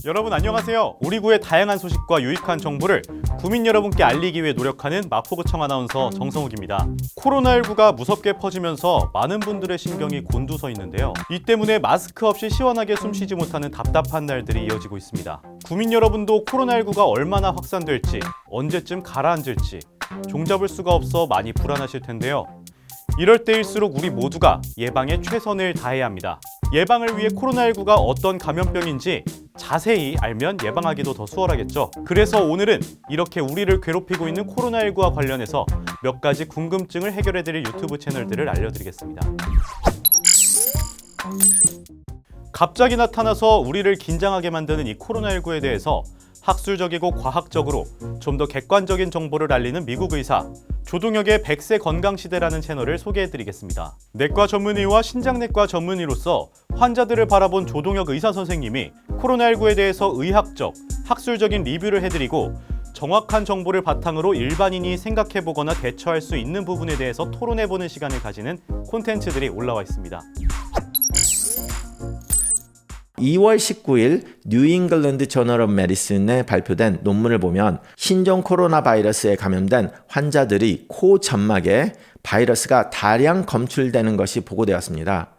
여러분 안녕하세요. 우리 구의 다양한 소식과 유익한 정보를 구민 여러분께 알리기 위해 노력하는 마포구청 아나운서 정성욱입니다. 코로나19가 무섭게 퍼지면서 많은 분들의 신경이 곤두서 있는데요. 이 때문에 마스크 없이 시원하게 숨쉬지 못하는 답답한 날들이 이어지고 있습니다. 구민 여러분도 코로나19가 얼마나 확산될지, 언제쯤 가라앉을지 종잡을 수가 없어 많이 불안하실 텐데요. 이럴 때일수록 우리 모두가 예방에 최선을 다해야 합니다. 예방을 위해 코로나19가 어떤 감염병인지 자세히 알면 예방하기도 더 수월하겠죠. 그래서 오늘은 이렇게 우리를 괴롭히고 있는 코로나19와 관련해서 몇 가지 궁금증을 해결해드릴 유튜브 채널들을 알려드리겠습니다. 갑자기 나타나서 우리를 긴장하게 만드는 이 코로나19에 대해서 학술적이고 과학적으로 좀 더 객관적인 정보를 알리는 미국 의사 조동혁의 100세 건강시대라는 채널을 소개해드리겠습니다. 내과 전문의와 신장내과 전문의로서 환자들을 바라본 조동혁 의사 선생님이 코로나19에 대해서 의학적, 학술적인 리뷰를 해드리고 정확한 정보를 바탕으로 일반인이 생각해보거나 대처할 수 있는 부분에 대해서 토론해보는 시간을 가지는 콘텐츠들이 올라와 있습니다. 2월 19일 뉴잉글랜드 저널 오브 메디슨에 발표된 논문을 보면 신종 코로나 바이러스에 감염된 환자들이 코 점막에 바이러스가 다량 검출되는 것이 보고되었습니다.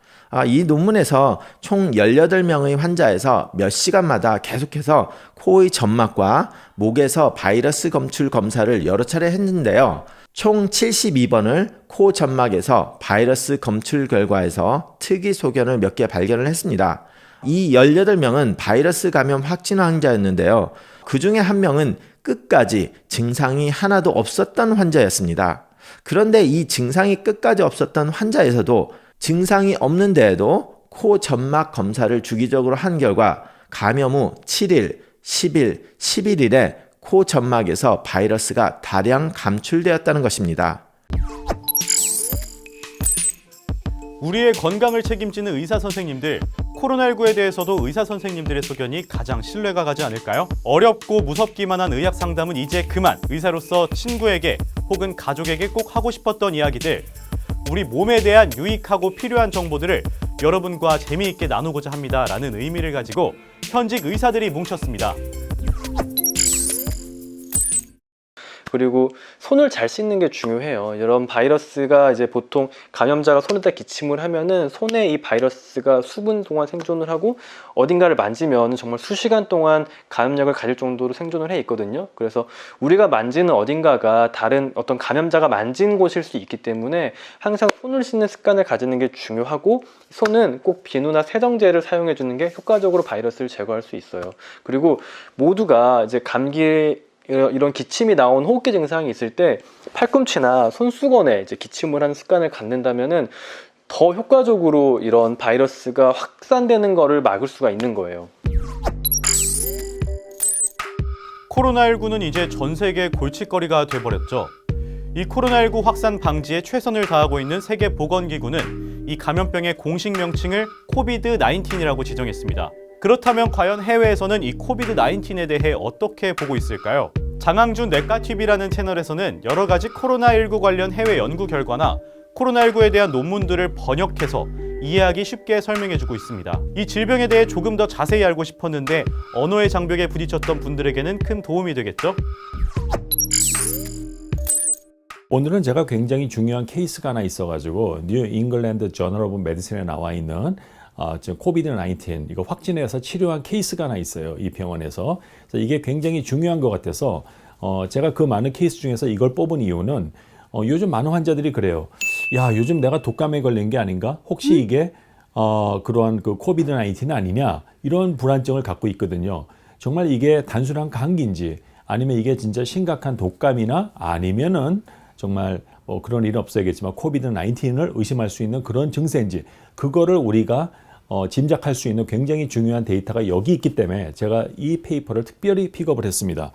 이 논문에서 총 18명의 환자에서 몇 시간마다 계속해서 코의 점막과 목에서 바이러스 검출 검사를 여러 차례 했는데요. 총 72번을 코 점막에서 바이러스 검출 결과에서 특이 소견을 몇 개 발견을 했습니다. 이 18명은 바이러스 감염 확진 환자였는데요. 그 중에 한 명은 끝까지 증상이 하나도 없었던 환자였습니다. 그런데 이 증상이 끝까지 없었던 환자에서도 증상이 없는 데에도 코 점막 검사를 주기적으로 한 결과 감염 후 7일, 10일, 11일에 코 점막에서 바이러스가 다량 감출되었다는 것입니다. 우리의 건강을 책임지는 의사 선생님들, 코로나19에 대해서도 의사 선생님들의 소견이 가장 신뢰가 가지 않을까요? 어렵고 무섭기만 한 의학 상담은 이제 그만. 의사로서 친구에게 혹은 가족에게 꼭 하고 싶었던 이야기들, 우리 몸에 대한 유익하고 필요한 정보들을 여러분과 재미있게 나누고자 합니다라는 의미를 가지고 현직 의사들이 뭉쳤습니다. 그리고 손을 잘 씻는 게 중요해요. 이런 바이러스가 이제 보통 감염자가 손에다 기침을 하면은 손에 이 바이러스가 수분 동안 생존을 하고 어딘가를 만지면 정말 수시간 동안 감염력을 가질 정도로 생존을 해 있거든요. 그래서 우리가 만지는 어딘가가 다른 어떤 감염자가 만진 곳일 수 있기 때문에 항상 손을 씻는 습관을 가지는 게 중요하고, 손은 꼭 비누나 세정제를 사용해 주는 게 효과적으로 바이러스를 제거할 수 있어요. 그리고 모두가 이제 감기 이런 기침이 나온 호흡기 증상이 있을 때 팔꿈치나 손수건에 이제 기침을 하는 습관을 갖는다면은 더 효과적으로 이런 바이러스가 확산되는 것을 막을 수가 있는 거예요. 코로나19는 이제 전 세계 골칫거리가 돼버렸죠. 이 코로나19 확산 방지에 최선을 다하고 있는 세계보건기구는 이 감염병의 공식 명칭을 코비드-19이라고 지정했습니다. 그렇다면 과연 해외에서는 이 코비드-19에 대해 어떻게 보고 있을까요? 장항준 내과TV라는 채널에서는 여러 가지 코로나19 관련 해외 연구 결과나 코로나19에 대한 논문들을 번역해서 이해하기 쉽게 설명해주고 있습니다. 이 질병에 대해 조금 더 자세히 알고 싶었는데 언어의 장벽에 부딪혔던 분들에게는 큰 도움이 되겠죠? 오늘은 제가 굉장히 중요한 케이스가 하나 있어가지고 뉴 잉글랜드 저널 오브 메디슨에 나와 있는 지금 코비드-19 이거 확진해서 치료한 케이스가 하나 있어요. 이 병원에서. 그래서 이게 굉장히 중요한 것 같아서 제가 그 많은 케이스 중에서 이걸 뽑은 이유는 요즘 많은 환자들이 그래요. 야, 요즘 내가 독감에 걸린 게 아닌가? 혹시 이게 그러한 그 코비드-19 아니냐? 이런 불안증을 갖고 있거든요. 정말 이게 단순한 감기인지 아니면 이게 진짜 심각한 독감이나 아니면은 정말 그런 일은 없어야겠지만 코비드-19을 의심할 수 있는 그런 증세인지 그거를 우리가 짐작할 수 있는 굉장히 중요한 데이터가 여기 있기 때문에 제가 이 페이퍼를 특별히 픽업을 했습니다.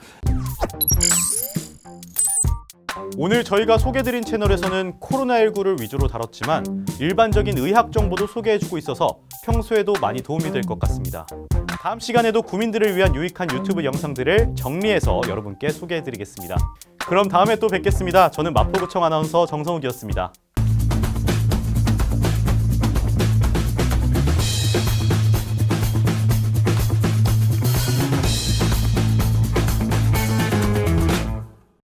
오늘 저희가 소개드린 채널에서는 코로나19를 위주로 다뤘지만 일반적인 의학 정보도 소개해주고 있어서 평소에도 많이 도움이 될 것 같습니다. 다음 시간에도 구민들을 위한 유익한 유튜브 영상들을 정리해서 여러분께 소개해드리겠습니다. 그럼 다음에 또 뵙겠습니다. 저는 마포구청 아나운서 정성욱이었습니다.